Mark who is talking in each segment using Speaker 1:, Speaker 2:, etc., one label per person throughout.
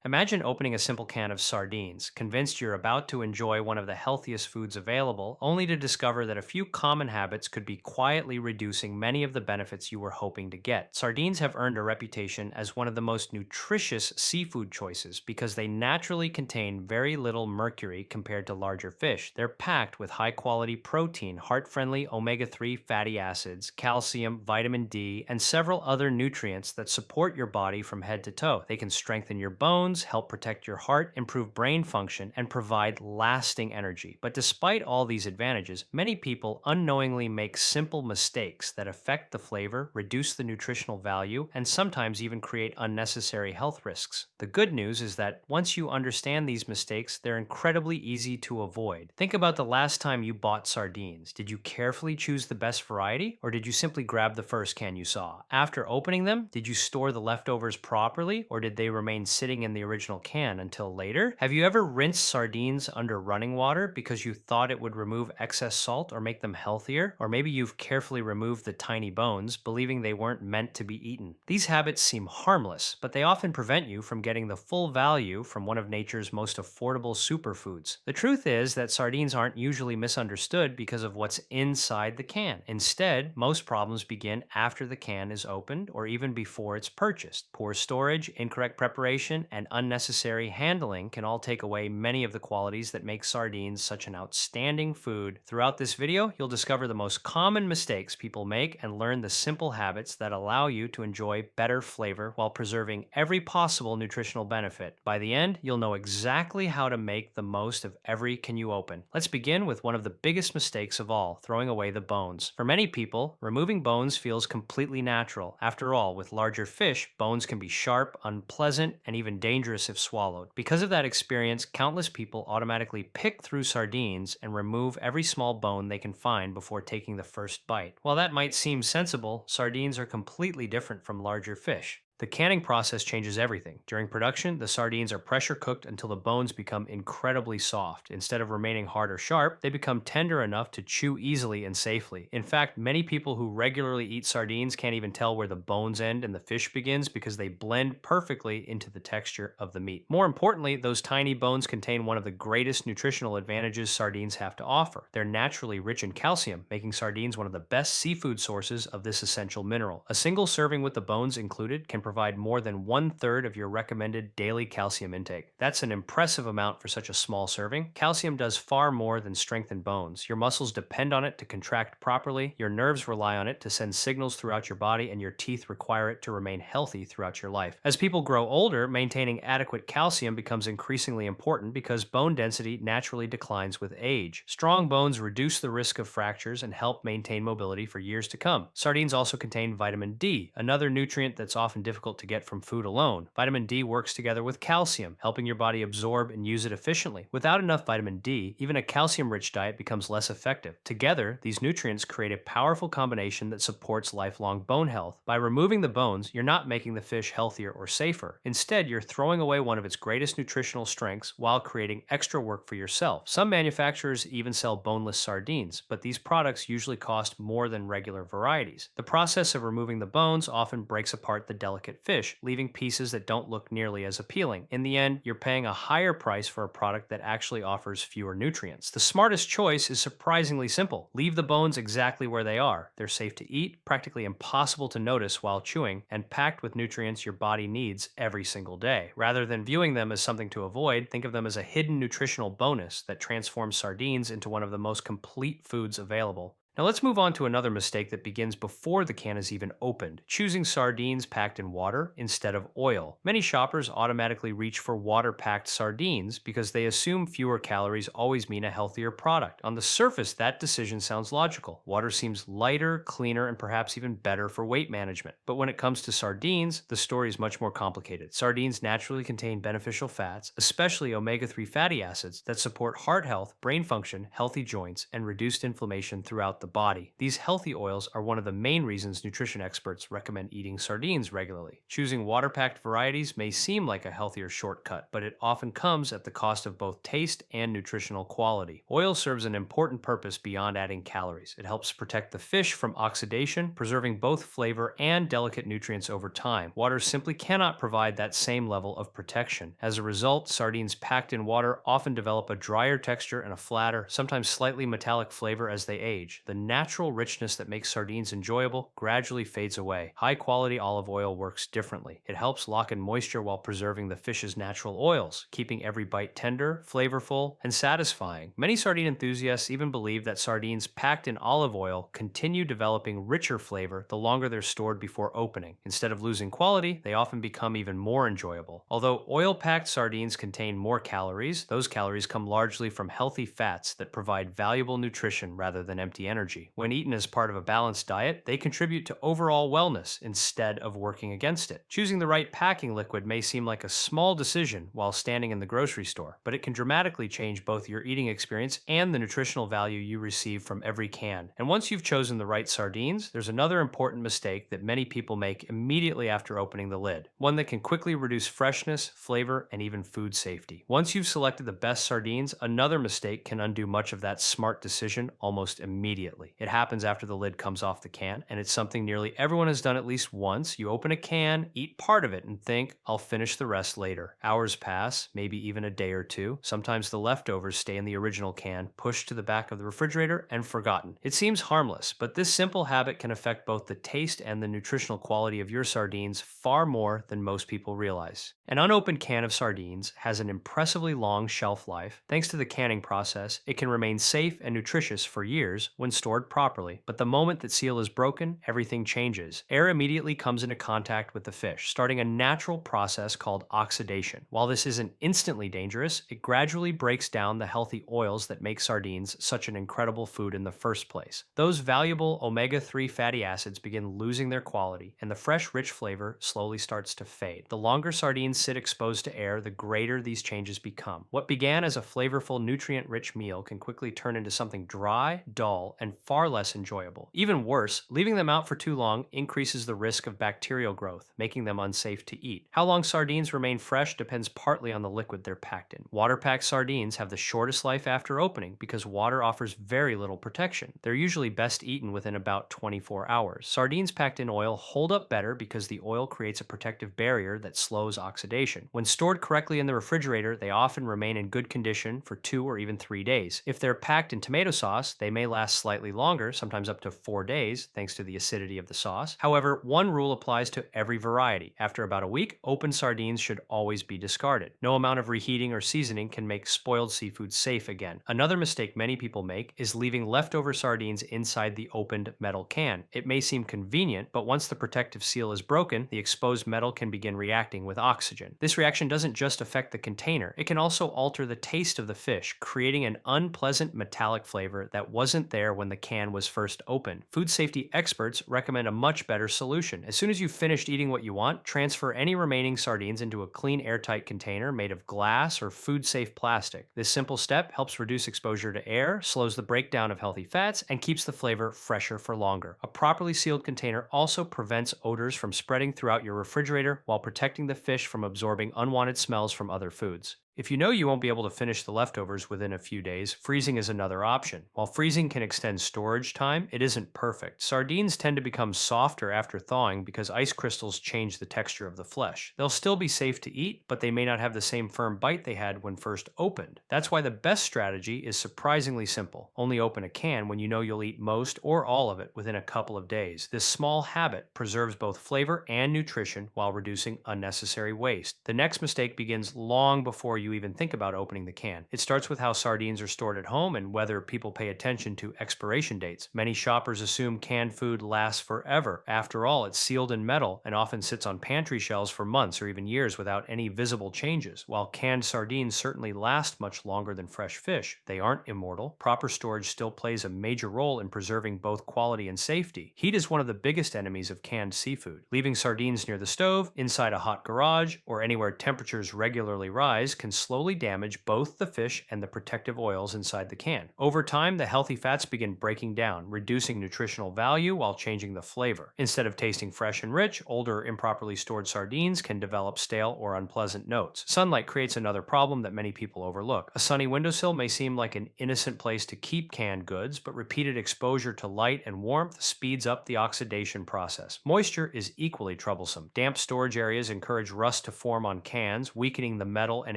Speaker 1: Imagine opening a simple can of sardines, convinced you're about to enjoy one of the healthiest foods available, only to discover that a few common habits could be quietly reducing many of the benefits you were hoping to get. Sardines have earned a reputation as one of the most nutritious seafood choices because they naturally contain very little mercury compared to larger fish. They're packed with high quality protein, heart friendly omega 3 fatty acids, calcium, vitamin D, and several other nutrients that support your body from head to toe. They can strengthen your bones, help protect your heart, improve brain function, and provide lasting energy. But despite all these advantages, many people unknowingly make simple mistakes that affect the flavor, reduce the nutritional value, and sometimes even create unnecessary health risks. The good news is that once you understand these mistakes, they're incredibly easy to avoid. Think about the last time you bought sardines. Did you carefully choose the best variety, or did you simply grab the first can you saw? After opening them, did you store the leftovers properly, or did they remain sitting in the original can until later? Have you ever rinsed sardines under running water because you thought it would remove excess salt or make them healthier? Or maybe you've carefully removed the tiny bones, believing they weren't meant to be eaten. These habits seem harmless, but they often prevent you from getting the full value from one of nature's most affordable superfoods. The truth is that sardines aren't usually misunderstood because of what's inside the can. Instead, most problems begin after the can is opened or even before it's purchased. Poor storage, incorrect preparation, and unnecessary handling can all take away many of the qualities that make sardines such an outstanding food. Throughout this video, you'll discover the most common mistakes people make and learn the simple habits that allow you to enjoy better flavor while preserving every possible nutritional benefit. By the end, you'll know exactly how to make the most of every can you open. Let's begin with one of the biggest mistakes of all, throwing away the bones. For many people, removing bones feels completely natural. After all, with larger fish, bones can be sharp, unpleasant, and even dangerous if swallowed. Because of that experience, countless people automatically pick through sardines and remove every small bone they can find before taking the first bite. While that might seem sensible, sardines are completely different from larger fish. The canning process changes everything. During production, the sardines are pressure cooked until the bones become incredibly soft. Instead of remaining hard or sharp, they become tender enough to chew easily and safely. In fact, many people who regularly eat sardines can't even tell where the bones end and the fish begins because they blend perfectly into the texture of the meat. More importantly, those tiny bones contain one of the greatest nutritional advantages sardines have to offer. They're naturally rich in calcium, making sardines one of the best seafood sources of this essential mineral. A single serving with the bones included can provide more than 1/3 of your recommended daily calcium intake. That's an impressive amount for such a small serving. Calcium does far more than strengthen bones. Your muscles depend on it to contract properly, your nerves rely on it to send signals throughout your body, and your teeth require it to remain healthy throughout your life. As people grow older, maintaining adequate calcium becomes increasingly important because bone density naturally declines with age. Strong bones reduce the risk of fractures and help maintain mobility for years to come. Sardines also contain vitamin D, another nutrient that's often difficult to get from food alone. Vitamin D works together with calcium, helping your body absorb and use it efficiently. Without enough vitamin D, even a calcium-rich diet becomes less effective. Together, these nutrients create a powerful combination that supports lifelong bone health. By removing the bones, you're not making the fish healthier or safer. Instead, you're throwing away one of its greatest nutritional strengths while creating extra work for yourself. Some manufacturers even sell boneless sardines, but these products usually cost more than regular varieties. The process of removing the bones often breaks apart the delicate fish, leaving pieces that don't look nearly as appealing. In the end, you're paying a higher price for a product that actually offers fewer nutrients. The smartest choice is surprisingly simple. Leave the bones exactly where they are. They're safe to eat, practically impossible to notice while chewing, and packed with nutrients your body needs every single day. Rather than viewing them as something to avoid, think of them as a hidden nutritional bonus that transforms sardines into one of the most complete foods available. Now let's move on to another mistake that begins before the can is even opened, choosing sardines packed in water instead of oil. Many shoppers automatically reach for water-packed sardines because they assume fewer calories always mean a healthier product. On the surface, that decision sounds logical. Water seems lighter, cleaner, and perhaps even better for weight management. But when it comes to sardines, the story is much more complicated. Sardines naturally contain beneficial fats, especially omega 3 fatty acids, that support heart health, brain function, healthy joints, and reduced inflammation throughout the body. These healthy oils are one of the main reasons nutrition experts recommend eating sardines regularly. Choosing water-packed varieties may seem like a healthier shortcut, but it often comes at the cost of both taste and nutritional quality. Oil serves an important purpose beyond adding calories. It helps protect the fish from oxidation, preserving both flavor and delicate nutrients over time. Water simply cannot provide that same level of protection. As a result, sardines packed in water often develop a drier texture and a flatter, sometimes slightly metallic flavor as they age. The natural richness that makes sardines enjoyable gradually fades away. High-quality olive oil works differently. It helps lock in moisture while preserving the fish's natural oils, keeping every bite tender, flavorful, and satisfying. Many sardine enthusiasts even believe that sardines packed in olive oil continue developing richer flavor the longer they're stored before opening. Instead of losing quality, they often become even more enjoyable. Although oil-packed sardines contain more calories, those calories come largely from healthy fats that provide valuable nutrition rather than empty energy. When eaten as part of a balanced diet, they contribute to overall wellness instead of working against it. Choosing the right packing liquid may seem like a small decision while standing in the grocery store, but it can dramatically change both your eating experience and the nutritional value you receive from every can. And once you've chosen the right sardines, there's another important mistake that many people make immediately after opening the lid, one that can quickly reduce freshness, flavor, and even food safety. Once you've selected the best sardines, another mistake can undo much of that smart decision almost immediately. It happens after the lid comes off the can, and it's something nearly everyone has done at least once. You open a can, eat part of it, and think, I'll finish the rest later. Hours pass, maybe even a day or two. Sometimes the leftovers stay in the original can, pushed to the back of the refrigerator, and forgotten. It seems harmless, but this simple habit can affect both the taste and the nutritional quality of your sardines far more than most people realize. An unopened can of sardines has an impressively long shelf life. Thanks to the canning process, it can remain safe and nutritious for years when stored properly. But the moment that seal is broken, everything changes. Air immediately comes into contact with the fish, starting a natural process called oxidation. While this isn't instantly dangerous, it gradually breaks down the healthy oils that make sardines such an incredible food in the first place. Those valuable omega-3 fatty acids begin losing their quality, and the fresh, rich flavor slowly starts to fade. The longer sardines sit exposed to air, the greater these changes become. What began as a flavorful, nutrient-rich meal can quickly turn into something dry, dull, and far less enjoyable. Even worse, leaving them out for too long increases the risk of bacterial growth, making them unsafe to eat. How long sardines remain fresh depends partly on the liquid they're packed in. Water-packed sardines have the shortest life after opening because water offers very little protection. They're usually best eaten within about 24 hours. Sardines packed in oil hold up better because the oil creates a protective barrier that slows oxidation. When stored correctly in the refrigerator, they often remain in good condition for 2 or even 3 days. If they're packed in tomato sauce, they may last slightly longer, sometimes up to 4 days, thanks to the acidity of the sauce. However, one rule applies to every variety. After about a week, open sardines should always be discarded. No amount of reheating or seasoning can make spoiled seafood safe again. Another mistake many people make is leaving leftover sardines inside the opened metal can. It may seem convenient, but once the protective seal is broken, the exposed metal can begin reacting with oxygen. This reaction doesn't just affect the container, it can also alter the taste of the fish, creating an unpleasant metallic flavor that wasn't there when the can was first opened. Food safety experts recommend a much better solution. As soon as you've finished eating what you want, transfer any remaining sardines into a clean, airtight container made of glass or food-safe plastic. This simple step helps reduce exposure to air, slows the breakdown of healthy fats, and keeps the flavor fresher for longer. A properly sealed container also prevents odors from spreading throughout your refrigerator while protecting the fish from absorbing unwanted smells from other foods. If you know you won't be able to finish the leftovers within a few days, freezing is another option. While freezing can extend storage time, it isn't perfect. Sardines tend to become softer after thawing because ice crystals change the texture of the flesh. They'll still be safe to eat, but they may not have the same firm bite they had when first opened. That's why the best strategy is surprisingly simple. Only open a can when you know you'll eat most or all of it within a couple of days. This small habit preserves both flavor and nutrition while reducing unnecessary waste. The next mistake begins long before you even think about opening the can. It starts with how sardines are stored at home and whether people pay attention to expiration dates. Many shoppers assume canned food lasts forever. After all, it's sealed in metal and often sits on pantry shelves for months or even years without any visible changes. While canned sardines certainly last much longer than fresh fish, they aren't immortal. Proper storage still plays a major role in preserving both quality and safety. Heat is one of the biggest enemies of canned seafood. Leaving sardines near the stove, inside a hot garage, or anywhere temperatures regularly rise can slowly damage both the fish and the protective oils inside the can. Over time, the healthy fats begin breaking down, reducing nutritional value while changing the flavor. Instead of tasting fresh and rich, older, improperly stored sardines can develop stale or unpleasant notes. Sunlight creates another problem that many people overlook. A sunny windowsill may seem like an innocent place to keep canned goods, but repeated exposure to light and warmth speeds up the oxidation process. Moisture is equally troublesome. Damp storage areas encourage rust to form on cans, weakening the metal and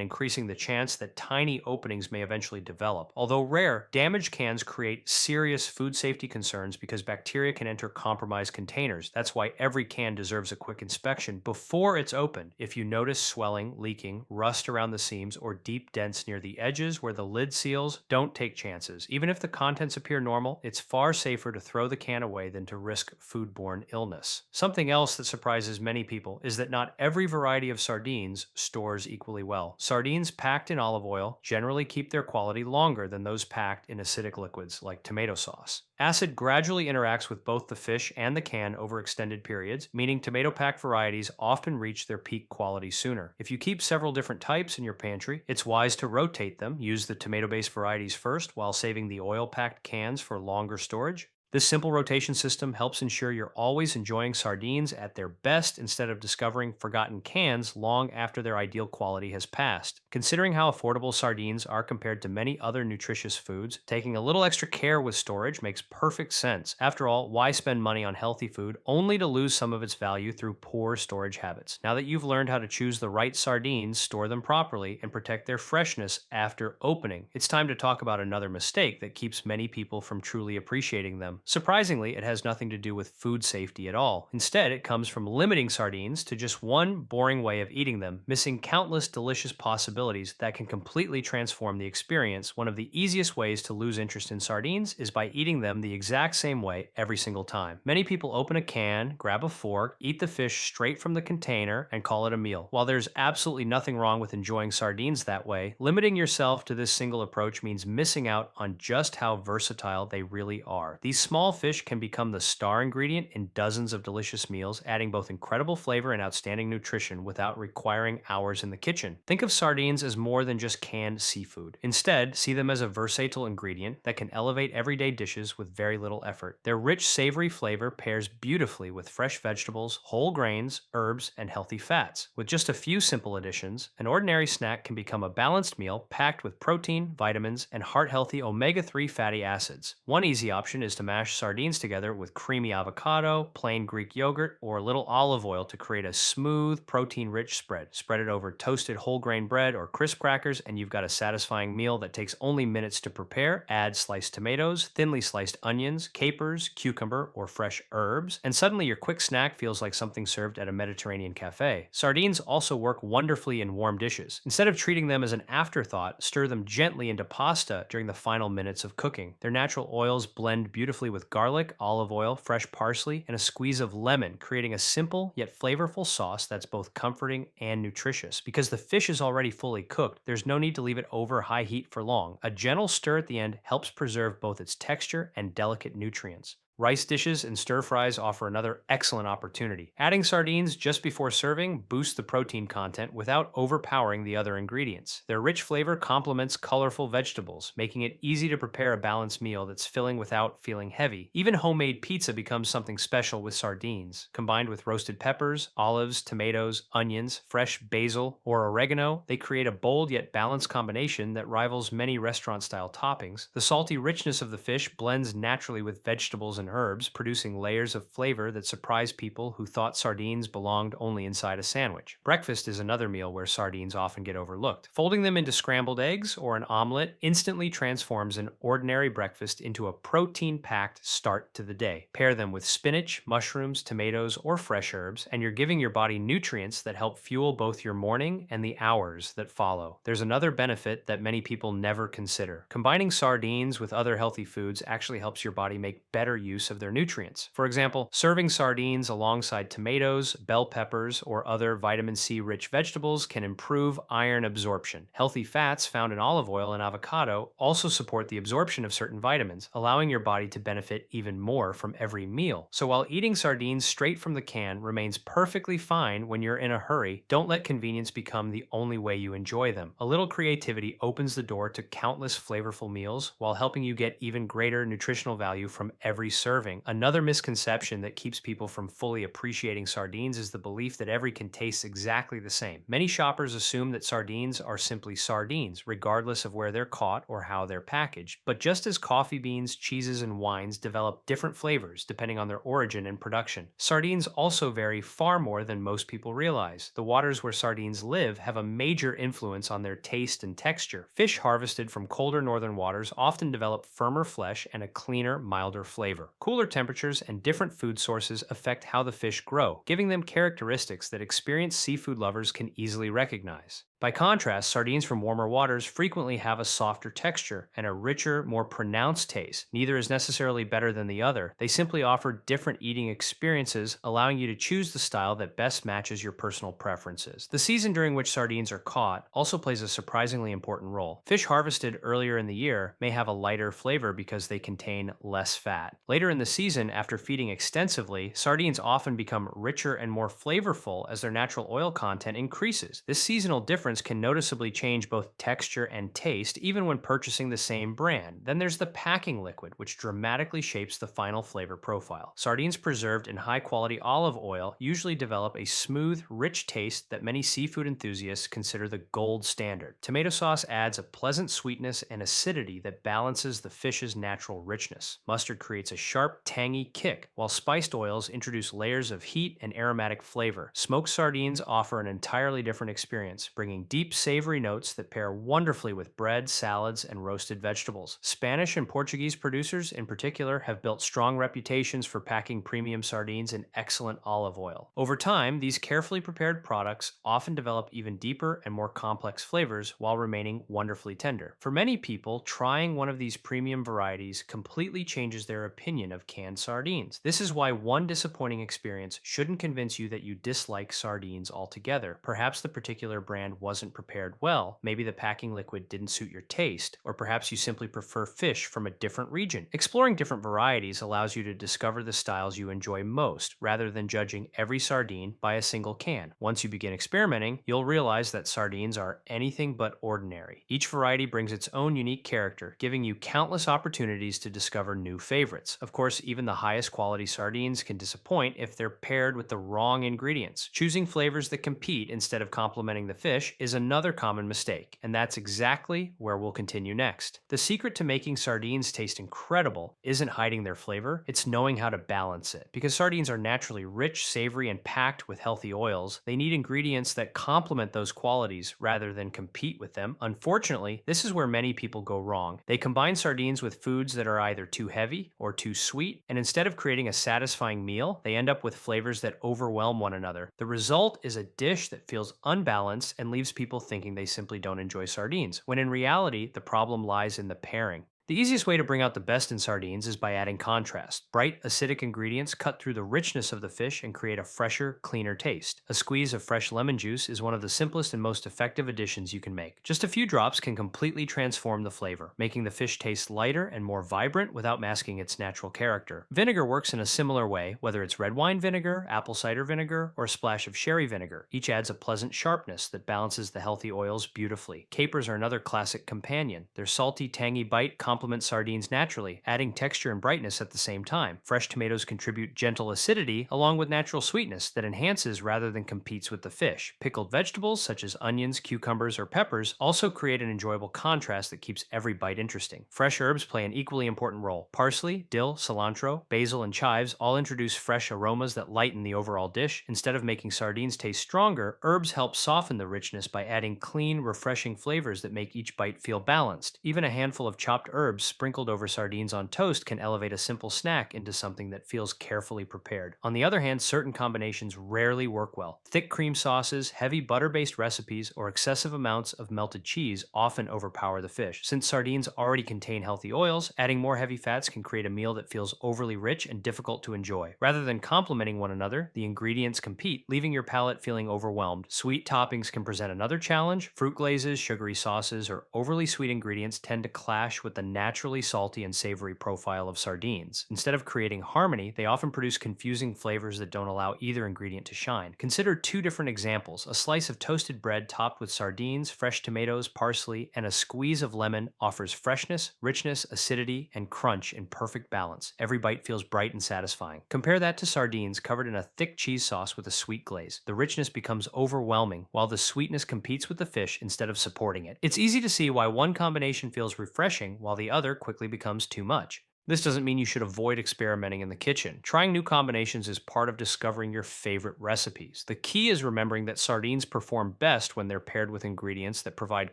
Speaker 1: increasing the chance that tiny openings may eventually develop. Although rare, damaged cans create serious food safety concerns because bacteria can enter compromised containers. That's why every can deserves a quick inspection before it's opened. If you notice swelling, leaking, rust around the seams, or deep dents near the edges where the lid seals, don't take chances. Even if the contents appear normal, it's far safer to throw the can away than to risk foodborne illness. Something else that surprises many people is that not every variety of sardines stores equally well. Sardines packed in olive oil generally keep their quality longer than those packed in acidic liquids like tomato sauce. Acid gradually interacts with both the fish and the can over extended periods, meaning tomato-packed varieties often reach their peak quality sooner. If you keep several different types in your pantry, it's wise to rotate them. Use the tomato-based varieties first while saving the oil-packed cans for longer storage. This simple rotation system helps ensure you're always enjoying sardines at their best instead of discovering forgotten cans long after their ideal quality has passed. Considering how affordable sardines are compared to many other nutritious foods, taking a little extra care with storage makes perfect sense. After all, why spend money on healthy food only to lose some of its value through poor storage habits? Now that you've learned how to choose the right sardines, store them properly, and protect their freshness after opening, it's time to talk about another mistake that keeps many people from truly appreciating them. Surprisingly, it has nothing to do with food safety at all. Instead, it comes from limiting sardines to just one boring way of eating them, missing countless delicious possibilities that can completely transform the experience. One of the easiest ways to lose interest in sardines is by eating them the exact same way every single time. Many people open a can, grab a fork, eat the fish straight from the container, and call it a meal. While there's absolutely nothing wrong with enjoying sardines that way, limiting yourself to this single approach means missing out on just how versatile they really are. These small fish can become the star ingredient in dozens of delicious meals, adding both incredible flavor and outstanding nutrition without requiring hours in the kitchen. Think of sardines as more than just canned seafood. Instead, see them as a versatile ingredient that can elevate everyday dishes with very little effort. Their rich, savory flavor pairs beautifully with fresh vegetables, whole grains, herbs, and healthy fats. With just a few simple additions, an ordinary snack can become a balanced meal packed with protein, vitamins, and heart-healthy omega-3 fatty acids. One easy option is to mash sardines together with creamy avocado, plain Greek yogurt, or a little olive oil to create a smooth, protein-rich spread. Spread it over toasted whole grain bread or crisp crackers, and you've got a satisfying meal that takes only minutes to prepare. Add sliced tomatoes, thinly sliced onions, capers, cucumber, or fresh herbs, and suddenly your quick snack feels like something served at a Mediterranean cafe. Sardines also work wonderfully in warm dishes. Instead of treating them as an afterthought, stir them gently into pasta during the final minutes of cooking. Their natural oils blend beautifully with garlic, olive oil, fresh parsley, and a squeeze of lemon, creating a simple yet flavorful sauce that's both comforting and nutritious. Because the fish is already fully cooked, there's no need to leave it over high heat for long. A gentle stir at the end helps preserve both its texture and delicate nutrients. Rice dishes and stir fries offer another excellent opportunity. Adding sardines just before serving boosts the protein content without overpowering the other ingredients. Their rich flavor complements colorful vegetables, making it easy to prepare a balanced meal that's filling without feeling heavy. Even homemade pizza becomes something special with sardines. Combined with roasted peppers, olives, tomatoes, onions, fresh basil, or oregano, they create a bold yet balanced combination that rivals many restaurant-style toppings. The salty richness of the fish blends naturally with vegetables and herbs, producing layers of flavor that surprise people who thought sardines belonged only inside a sandwich. Breakfast is another meal where sardines often get overlooked. Folding them into scrambled eggs or an omelet instantly transforms an ordinary breakfast into a protein-packed start to the day. Pair them with spinach, mushrooms, tomatoes, or fresh herbs, and you're giving your body nutrients that help fuel both your morning and the hours that follow. There's another benefit that many people never consider. Combining sardines with other healthy foods actually helps your body make better use use of their nutrients. For example, serving sardines alongside tomatoes, bell peppers, or other vitamin C rich vegetables can improve iron absorption. Healthy fats found in olive oil and avocado also support the absorption of certain vitamins, allowing your body to benefit even more from every meal. So while eating sardines straight from the can remains perfectly fine when you're in a hurry, don't let convenience become the only way you enjoy them. A little creativity opens the door to countless flavorful meals while helping you get even greater nutritional value from every serving. Another misconception that keeps people from fully appreciating sardines is the belief that every can taste exactly the same. Many shoppers assume that sardines are simply sardines, regardless of where they're caught or how they're packaged. But just as coffee beans, cheeses, and wines develop different flavors depending on their origin and production, sardines also vary far more than most people realize. The waters where sardines live have a major influence on their taste and texture. Fish harvested from colder northern waters often develop firmer flesh and a cleaner, milder flavor. Cooler temperatures and different food sources affect how the fish grow, giving them characteristics that experienced seafood lovers can easily recognize. By contrast, sardines from warmer waters frequently have a softer texture and a richer, more pronounced taste. Neither is necessarily better than the other. They simply offer different eating experiences, allowing you to choose the style that best matches your personal preferences. The season during which sardines are caught also plays a surprisingly important role. Fish harvested earlier in the year may have a lighter flavor because they contain less fat. Later in the season, after feeding extensively, sardines often become richer and more flavorful as their natural oil content increases. This seasonal difference can noticeably change both texture and taste even when purchasing the same brand. Then there's the packing liquid, which dramatically shapes the final flavor profile. Sardines preserved in high-quality olive oil usually develop a smooth, rich taste that many seafood enthusiasts consider the gold standard. Tomato sauce adds a pleasant sweetness and acidity that balances the fish's natural richness. Mustard creates a sharp, tangy kick, while spiced oils introduce layers of heat and aromatic flavor. Smoked sardines offer an entirely different experience, bringing deep, savory notes that pair wonderfully with bread, salads, and roasted vegetables. Spanish and Portuguese producers, in particular, have built strong reputations for packing premium sardines in excellent olive oil. Over time, these carefully prepared products often develop even deeper and more complex flavors while remaining wonderfully tender. For many people, trying one of these premium varieties completely changes their opinion of canned sardines. This is why one disappointing experience shouldn't convince you that you dislike sardines altogether. Perhaps the particular brand wasn't prepared well, maybe the packing liquid didn't suit your taste, or perhaps you simply prefer fish from a different region. Exploring different varieties allows you to discover the styles you enjoy most, rather than judging every sardine by a single can. Once you begin experimenting, you'll realize that sardines are anything but ordinary. Each variety brings its own unique character, giving you countless opportunities to discover new favorites. Of course, even the highest quality sardines can disappoint if they're paired with the wrong ingredients. Choosing flavors that compete instead of complementing the fish is another common mistake, and that's exactly where we'll continue next. The secret to making sardines taste incredible isn't hiding their flavor, it's knowing how to balance it. Because sardines are naturally rich, savory, and packed with healthy oils, they need ingredients that complement those qualities rather than compete with them. Unfortunately, this is where many people go wrong. They combine sardines with foods that are either too heavy or too sweet, and instead of creating a satisfying meal, they end up with flavors that overwhelm one another. The result is a dish that feels unbalanced and leaves people thinking they simply don't enjoy sardines, when in reality, the problem lies in the pairing. The easiest way to bring out the best in sardines is by adding contrast. Bright, acidic ingredients cut through the richness of the fish and create a fresher, cleaner taste. A squeeze of fresh lemon juice is one of the simplest and most effective additions you can make. Just a few drops can completely transform the flavor, making the fish taste lighter and more vibrant without masking its natural character. Vinegar works in a similar way, whether it's red wine vinegar, apple cider vinegar, or a splash of sherry vinegar. Each adds a pleasant sharpness that balances the healthy oils beautifully. Capers are another classic companion. Their salty, tangy bite complement sardines naturally, adding texture and brightness at the same time. Fresh tomatoes contribute gentle acidity along with natural sweetness that enhances rather than competes with the fish. Pickled vegetables such as onions, cucumbers, or peppers also create an enjoyable contrast that keeps every bite interesting. Fresh herbs play an equally important role. Parsley, dill, cilantro, basil, and chives all introduce fresh aromas that lighten the overall dish. Instead of making sardines taste stronger, herbs help soften the richness by adding clean, refreshing flavors that make each bite feel balanced. Even a handful of chopped herbs herbs sprinkled over sardines on toast can elevate a simple snack into something that feels carefully prepared. On the other hand, certain combinations rarely work well. Thick cream sauces, heavy butter-based recipes, or excessive amounts of melted cheese often overpower the fish. Since sardines already contain healthy oils, adding more heavy fats can create a meal that feels overly rich and difficult to enjoy. Rather than complementing one another, the ingredients compete, leaving your palate feeling overwhelmed. Sweet toppings can present another challenge. Fruit glazes, sugary sauces, or overly sweet ingredients tend to clash with the naturally salty and savory profile of sardines. Instead of creating harmony, they often produce confusing flavors that don't allow either ingredient to shine. Consider two different examples. A slice of toasted bread topped with sardines, fresh tomatoes, parsley, and a squeeze of lemon offers freshness, richness, acidity, and crunch in perfect balance. Every bite feels bright and satisfying. Compare that to sardines covered in a thick cheese sauce with a sweet glaze. The richness becomes overwhelming, while the sweetness competes with the fish instead of supporting it. It's easy to see why one combination feels refreshing while the other quickly becomes too much. This doesn't mean you should avoid experimenting in the kitchen. Trying new combinations is part of discovering your favorite recipes. The key is remembering that sardines perform best when they're paired with ingredients that provide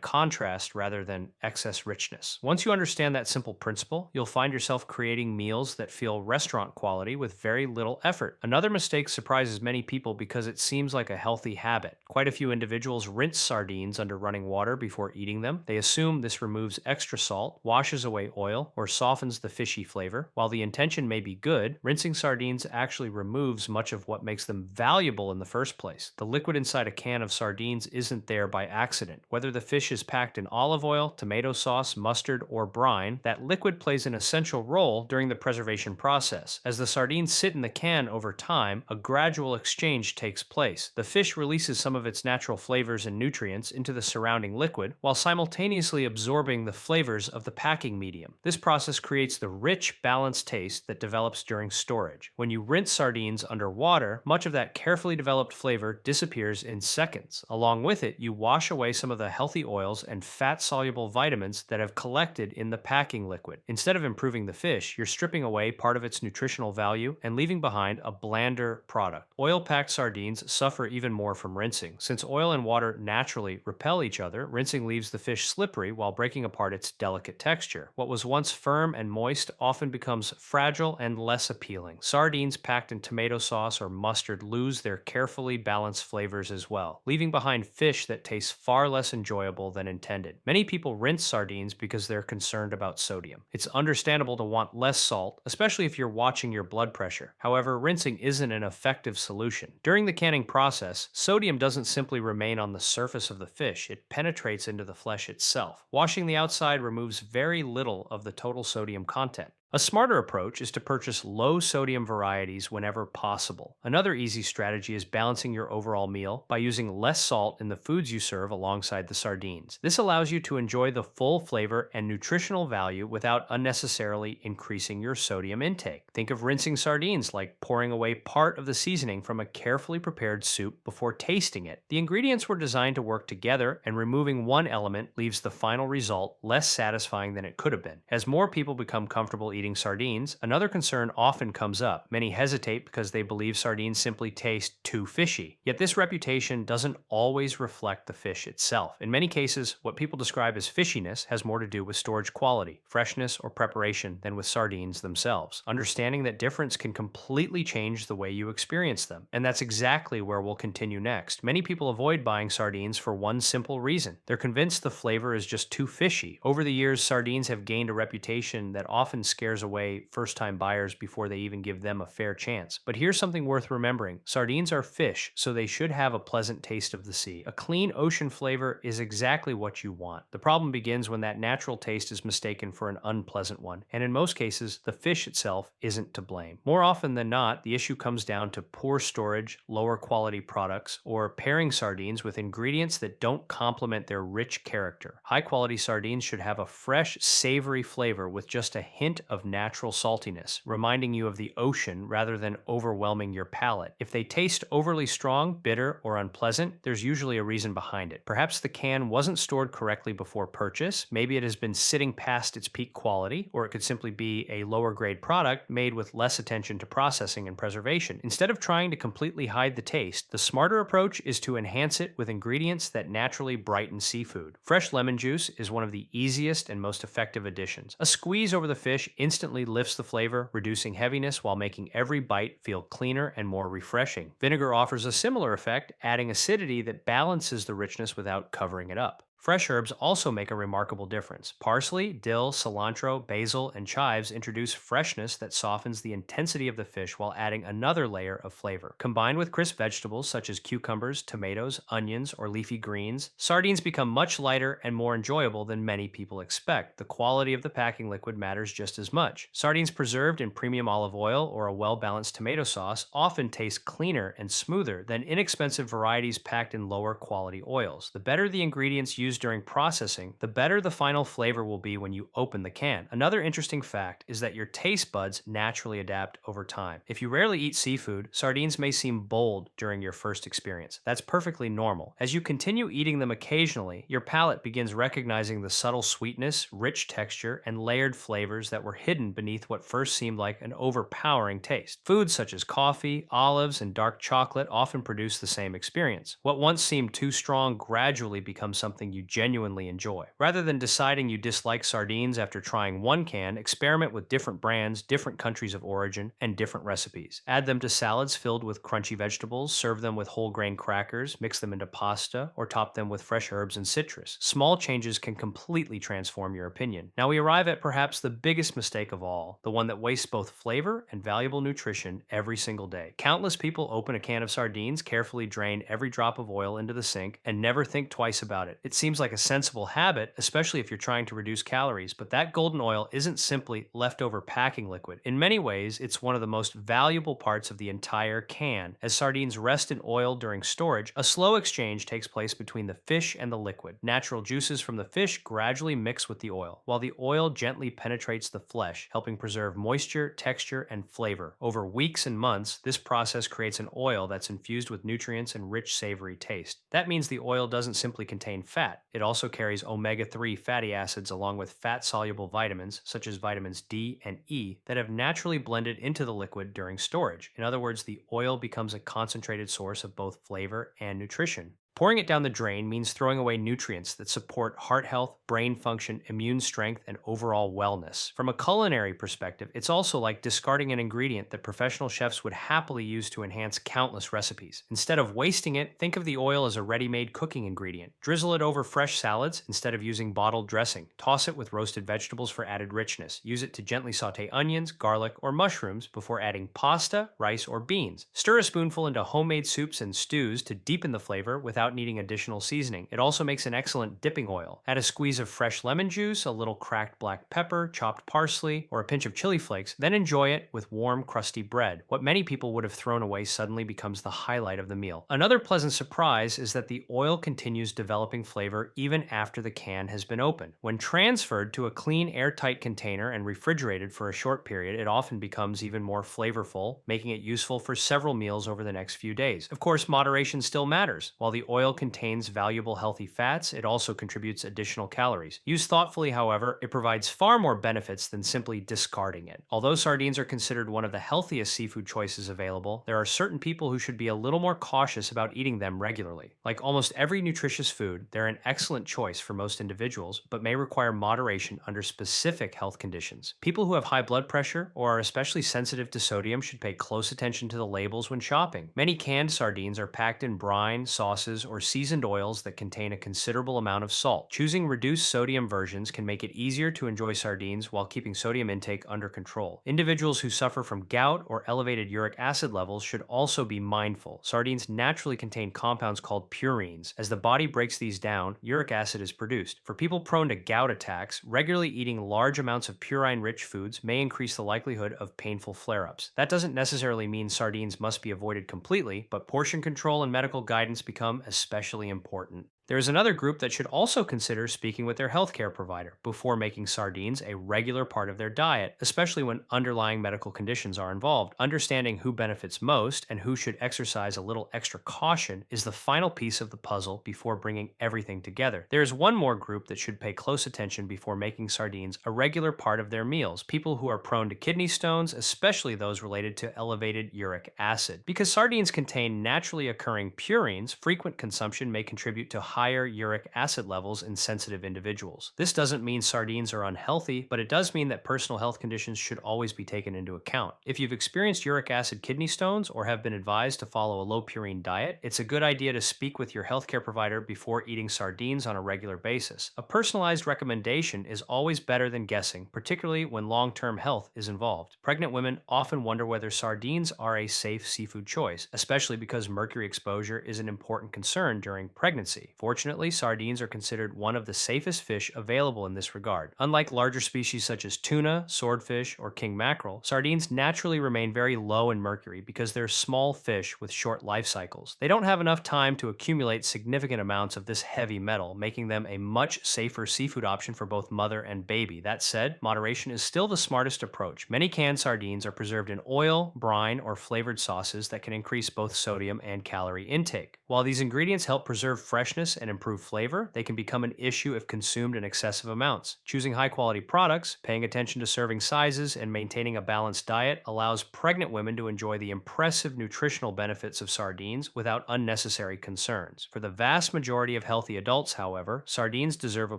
Speaker 1: contrast rather than excess richness. Once you understand that simple principle, you'll find yourself creating meals that feel restaurant quality with very little effort. Another mistake surprises many people because it seems like a healthy habit. Quite a few individuals rinse sardines under running water before eating them. They assume this removes extra salt, washes away oil, or softens the fishy flavor. While the intention may be good, rinsing sardines actually removes much of what makes them valuable in the first place. The liquid inside a can of sardines isn't there by accident. Whether the fish is packed in olive oil, tomato sauce, mustard, or brine, that liquid plays an essential role during the preservation process. As the sardines sit in the can over time, a gradual exchange takes place. The fish releases some of its natural flavors and nutrients into the surrounding liquid, while simultaneously absorbing the flavors of the packing medium. This process creates the rich, balanced taste that develops during storage. When you rinse sardines under water, much of that carefully developed flavor disappears in seconds. Along with it, you wash away some of the healthy oils and fat-soluble vitamins that have collected in the packing liquid. Instead of improving the fish, you're stripping away part of its nutritional value and leaving behind a blander product. Oil-packed sardines suffer even more from rinsing. Since oil and water naturally repel each other, rinsing leaves the fish slippery while breaking apart its delicate texture. What was once firm and moist often becomes fragile and less appealing. Sardines packed in tomato sauce or mustard lose their carefully balanced flavors as well, leaving behind fish that taste far less enjoyable than intended. Many people rinse sardines because they're concerned about sodium. It's understandable to want less salt, especially if you're watching your blood pressure. However, rinsing isn't an effective solution. During the canning process, sodium doesn't simply remain on the surface of the fish, it penetrates into the flesh itself. Washing the outside removes very little of the total sodium content. A smarter approach is to purchase low-sodium varieties whenever possible. Another easy strategy is balancing your overall meal by using less salt in the foods you serve alongside the sardines. This allows you to enjoy the full flavor and nutritional value without unnecessarily increasing your sodium intake. Think of rinsing sardines like pouring away part of the seasoning from a carefully prepared soup before tasting it. The ingredients were designed to work together, and removing one element leaves the final result less satisfying than it could have been. As more people become comfortable eating sardines, another concern often comes up. Many hesitate because they believe sardines simply taste too fishy. Yet this reputation doesn't always reflect the fish itself. In many cases, what people describe as fishiness has more to do with storage quality, freshness, or preparation than with sardines themselves. Understanding that difference can completely change the way you experience them. And that's exactly where we'll continue next. Many people avoid buying sardines for one simple reason. They're convinced the flavor is just too fishy. Over the years, sardines have gained a reputation that often scares away first-time buyers before they even give them a fair chance. But here's something worth remembering. Sardines are fish, so they should have a pleasant taste of the sea. A clean ocean flavor is exactly what you want. The problem begins when that natural taste is mistaken for an unpleasant one, and in most cases, the fish itself isn't to blame. More often than not, the issue comes down to poor storage, lower quality products, or pairing sardines with ingredients that don't complement their rich character. High-quality sardines should have a fresh, savory flavor with just a hint of of natural saltiness, reminding you of the ocean rather than overwhelming your palate. If they taste overly strong, bitter, or unpleasant, there's usually a reason behind it. Perhaps the can wasn't stored correctly before purchase, maybe it has been sitting past its peak quality, or it could simply be a lower grade product made with less attention to processing and preservation. Instead of trying to completely hide the taste, the smarter approach is to enhance it with ingredients that naturally brighten seafood. Fresh lemon juice is one of the easiest and most effective additions. A squeeze over the fish instantly lifts the flavor, reducing heaviness while making every bite feel cleaner and more refreshing. Vinegar offers a similar effect, adding acidity that balances the richness without covering it up. Fresh herbs also make a remarkable difference. Parsley, dill, cilantro, basil, and chives introduce freshness that softens the intensity of the fish while adding another layer of flavor. Combined with crisp vegetables such as cucumbers, tomatoes, onions, or leafy greens, sardines become much lighter and more enjoyable than many people expect. The quality of the packing liquid matters just as much. Sardines preserved in premium olive oil or a well-balanced tomato sauce often taste cleaner and smoother than inexpensive varieties packed in lower quality oils. The better the ingredients used during processing, the better the final flavor will be when you open the can. Another interesting fact is that your taste buds naturally adapt over time. If you rarely eat seafood, sardines may seem bold during your first experience. That's perfectly normal. As you continue eating them occasionally, your palate begins recognizing the subtle sweetness, rich texture, and layered flavors that were hidden beneath what first seemed like an overpowering taste. Foods such as coffee, olives, and dark chocolate often produce the same experience. What once seemed too strong gradually becomes something you genuinely enjoy. Rather than deciding you dislike sardines after trying one can, experiment with different brands, different countries of origin, and different recipes. Add them to salads filled with crunchy vegetables, serve them with whole grain crackers, mix them into pasta, or top them with fresh herbs and citrus. Small changes can completely transform your opinion. Now we arrive at perhaps the biggest mistake of all, the one that wastes both flavor and valuable nutrition every single day. Countless people open a can of sardines, carefully drain every drop of oil into the sink, and never think twice about it. It seems like a sensible habit, especially if you're trying to reduce calories, but that golden oil isn't simply leftover packing liquid. In many ways, it's one of the most valuable parts of the entire can. As sardines rest in oil during storage, a slow exchange takes place between the fish and the liquid. Natural juices from the fish gradually mix with the oil, while the oil gently penetrates the flesh, helping preserve moisture, texture, and flavor. Over weeks and months, this process creates an oil that's infused with nutrients and rich, savory taste. That means the oil doesn't simply contain fat. It also carries omega-3 fatty acids along with fat-soluble vitamins, such as vitamins D and E, that have naturally blended into the liquid during storage. In other words, the oil becomes a concentrated source of both flavor and nutrition. Pouring it down the drain means throwing away nutrients that support heart health, brain function, immune strength, and overall wellness. From a culinary perspective, it's also like discarding an ingredient that professional chefs would happily use to enhance countless recipes. Instead of wasting it, think of the oil as a ready-made cooking ingredient. Drizzle it over fresh salads instead of using bottled dressing. Toss it with roasted vegetables for added richness. Use it to gently saute onions, garlic, or mushrooms before adding pasta, rice, or beans. Stir a spoonful into homemade soups and stews to deepen the flavor without needing additional seasoning. It also makes an excellent dipping oil. Add a squeeze of fresh lemon juice, a little cracked black pepper, chopped parsley, or a pinch of chili flakes, then enjoy it with warm, crusty bread. What many people would have thrown away suddenly becomes the highlight of the meal. Another pleasant surprise is that the oil continues developing flavor even after the can has been opened. When transferred to a clean, airtight container and refrigerated for a short period, it often becomes even more flavorful, making it useful for several meals over the next few days. Of course, moderation still matters. While the oil contains valuable healthy fats, it also contributes additional calories. Used thoughtfully, however, it provides far more benefits than simply discarding it. Although sardines are considered one of the healthiest seafood choices available, there are certain people who should be a little more cautious about eating them regularly. Like almost every nutritious food, they're an excellent choice for most individuals, but may require moderation under specific health conditions. People who have high blood pressure or are especially sensitive to sodium should pay close attention to the labels when shopping. Many canned sardines are packed in brine, sauces, or seasoned oils that contain a considerable amount of salt. Choosing reduced sodium versions can make it easier to enjoy sardines while keeping sodium intake under control. Individuals who suffer from gout or elevated uric acid levels should also be mindful. Sardines naturally contain compounds called purines. As the body breaks these down, uric acid is produced. For people prone to gout attacks, regularly eating large amounts of purine-rich foods may increase the likelihood of painful flare-ups. That doesn't necessarily mean sardines must be avoided completely, but portion control and medical guidance become especially important. There is another group that should also consider speaking with their healthcare provider before making sardines a regular part of their diet, especially when underlying medical conditions are involved. Understanding who benefits most and who should exercise a little extra caution is the final piece of the puzzle before bringing everything together. There is one more group that should pay close attention before making sardines a regular part of their meals: people who are prone to kidney stones, especially those related to elevated uric acid. Because sardines contain naturally occurring purines, frequent consumption may contribute to higher uric acid levels in sensitive individuals. This doesn't mean sardines are unhealthy, but it does mean that personal health conditions should always be taken into account. If you've experienced uric acid kidney stones or have been advised to follow a low purine diet, it's a good idea to speak with your healthcare provider before eating sardines on a regular basis. A personalized recommendation is always better than guessing, particularly when long-term health is involved. Pregnant women often wonder whether sardines are a safe seafood choice, especially because mercury exposure is an important concern during pregnancy. Fortunately, sardines are considered one of the safest fish available in this regard. Unlike larger species such as tuna, swordfish, or king mackerel, sardines naturally remain very low in mercury because they're small fish with short life cycles. They don't have enough time to accumulate significant amounts of this heavy metal, making them a much safer seafood option for both mother and baby. That said, moderation is still the smartest approach. Many canned sardines are preserved in oil, brine, or flavored sauces that can increase both sodium and calorie intake. While these ingredients help preserve freshness and improve flavor, they can become an issue if consumed in excessive amounts. Choosing high-quality products, paying attention to serving sizes, and maintaining a balanced diet allows pregnant women to enjoy the impressive nutritional benefits of sardines without unnecessary concerns. For the vast majority of healthy adults, however, sardines deserve a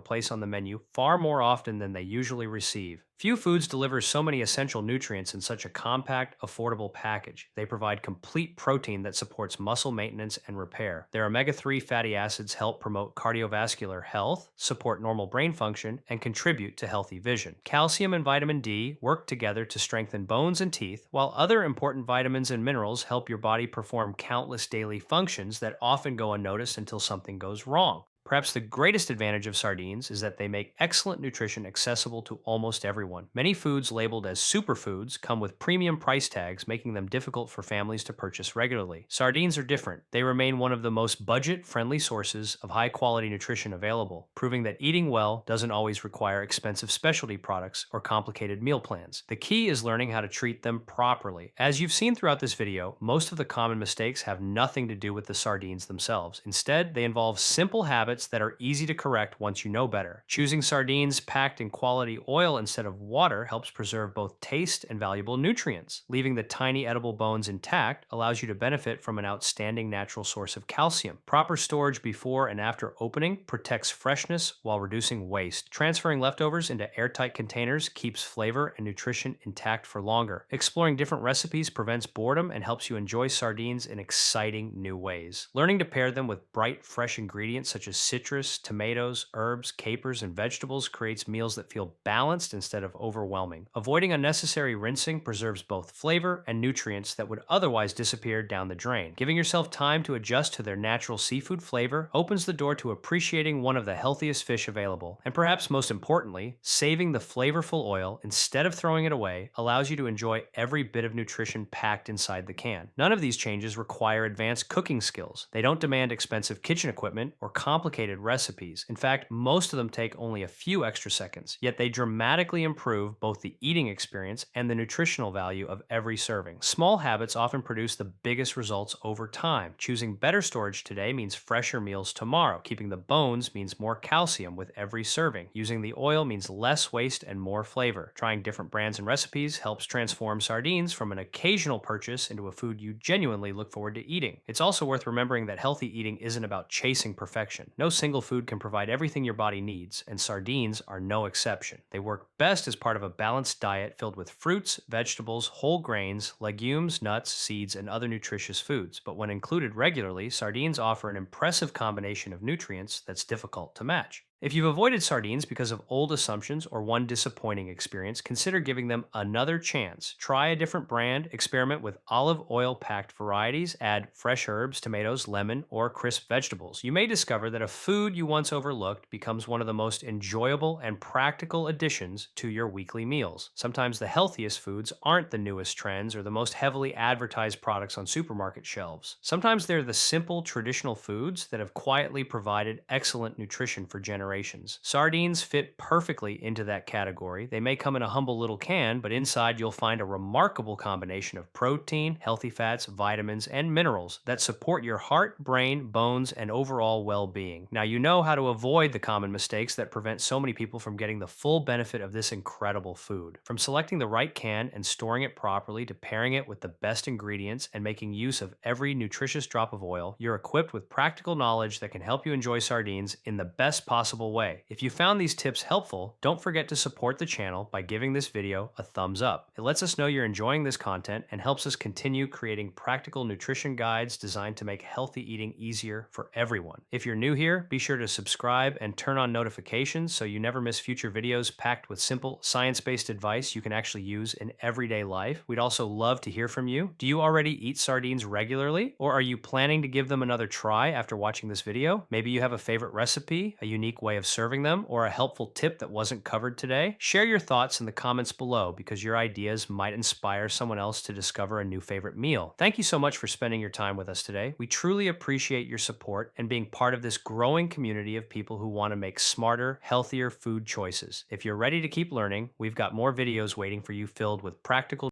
Speaker 1: place on the menu far more often than they usually receive. Few foods deliver so many essential nutrients in such a compact, affordable package. They provide complete protein that supports muscle maintenance and repair. Their omega-3 fatty acids help promote cardiovascular health, support normal brain function, and contribute to healthy vision. Calcium and vitamin D work together to strengthen bones and teeth, while other important vitamins and minerals help your body perform countless daily functions that often go unnoticed until something goes wrong. Perhaps the greatest advantage of sardines is that they make excellent nutrition accessible to almost everyone. Many foods labeled as superfoods come with premium price tags, making them difficult for families to purchase regularly. Sardines are different. They remain one of the most budget-friendly sources of high-quality nutrition available, proving that eating well doesn't always require expensive specialty products or complicated meal plans. The key is learning how to treat them properly. As you've seen throughout this video, most of the common mistakes have nothing to do with the sardines themselves. Instead, they involve simple habits that are easy to correct once you know better. Choosing sardines packed in quality oil instead of water helps preserve both taste and valuable nutrients. Leaving the tiny edible bones intact allows you to benefit from an outstanding natural source of calcium. Proper storage before and after opening protects freshness while reducing waste. Transferring leftovers into airtight containers keeps flavor and nutrition intact for longer. Exploring different recipes prevents boredom and helps you enjoy sardines in exciting new ways. Learning to pair them with bright, fresh ingredients such as citrus, tomatoes, herbs, capers, and vegetables creates meals that feel balanced instead of overwhelming. Avoiding unnecessary rinsing preserves both flavor and nutrients that would otherwise disappear down the drain. Giving yourself time to adjust to their natural seafood flavor opens the door to appreciating one of the healthiest fish available. And perhaps most importantly, saving the flavorful oil instead of throwing it away allows you to enjoy every bit of nutrition packed inside the can. None of these changes require advanced cooking skills. They don't demand expensive kitchen equipment or complicated recipes. In fact, most of them take only a few extra seconds, yet they dramatically improve both the eating experience and the nutritional value of every serving. Small habits often produce the biggest results over time. Choosing better storage today means fresher meals tomorrow. Keeping the bones means more calcium with every serving. Using the oil means less waste and more flavor. Trying different brands and recipes helps transform sardines from an occasional purchase into a food you genuinely look forward to eating. It's also worth remembering that healthy eating isn't about chasing perfection. No single food can provide everything your body needs, and sardines are no exception. They work best as part of a balanced diet filled with fruits, vegetables, whole grains, legumes, nuts, seeds, and other nutritious foods. But when included regularly, sardines offer an impressive combination of nutrients that's difficult to match. If you've avoided sardines because of old assumptions or one disappointing experience, consider giving them another chance. Try a different brand, experiment with olive oil packed varieties, add fresh herbs, tomatoes, lemon, or crisp vegetables. You may discover that a food you once overlooked becomes one of the most enjoyable and practical additions to your weekly meals. Sometimes the healthiest foods aren't the newest trends or the most heavily advertised products on supermarket shelves. Sometimes they're the simple, traditional foods that have quietly provided excellent nutrition for generations. Sardines fit perfectly into that category. They may come in a humble little can, but inside you'll find a remarkable combination of protein, healthy fats, vitamins, and minerals that support your heart, brain, bones, and overall well being. Now, you know how to avoid the common mistakes that prevent so many people from getting the full benefit of this incredible food. From selecting the right can and storing it properly to pairing it with the best ingredients and making use of every nutritious drop of oil, you're equipped with practical knowledge that can help you enjoy sardines in the best possible way. If you found these tips helpful, don't forget to support the channel by giving this video a thumbs up. It lets us know you're enjoying this content and helps us continue creating practical nutrition guides designed to make healthy eating easier for everyone. If you're new here, be sure to subscribe and turn on notifications so you never miss future videos packed with simple, science-based advice you can actually use in everyday life. We'd also love to hear from you. Do you already eat sardines regularly, or are you planning to give them another try after watching this video? Maybe you have a favorite recipe, a unique way of serving them, or a helpful tip that wasn't covered today. Share your thoughts in the comments below because your ideas might inspire someone else to discover a new favorite meal. Thank you so much for spending your time with us today. We truly appreciate your support and being part of this growing community of people who want to make smarter, healthier food choices. If you're ready to keep learning, we've got more videos waiting for you filled with practical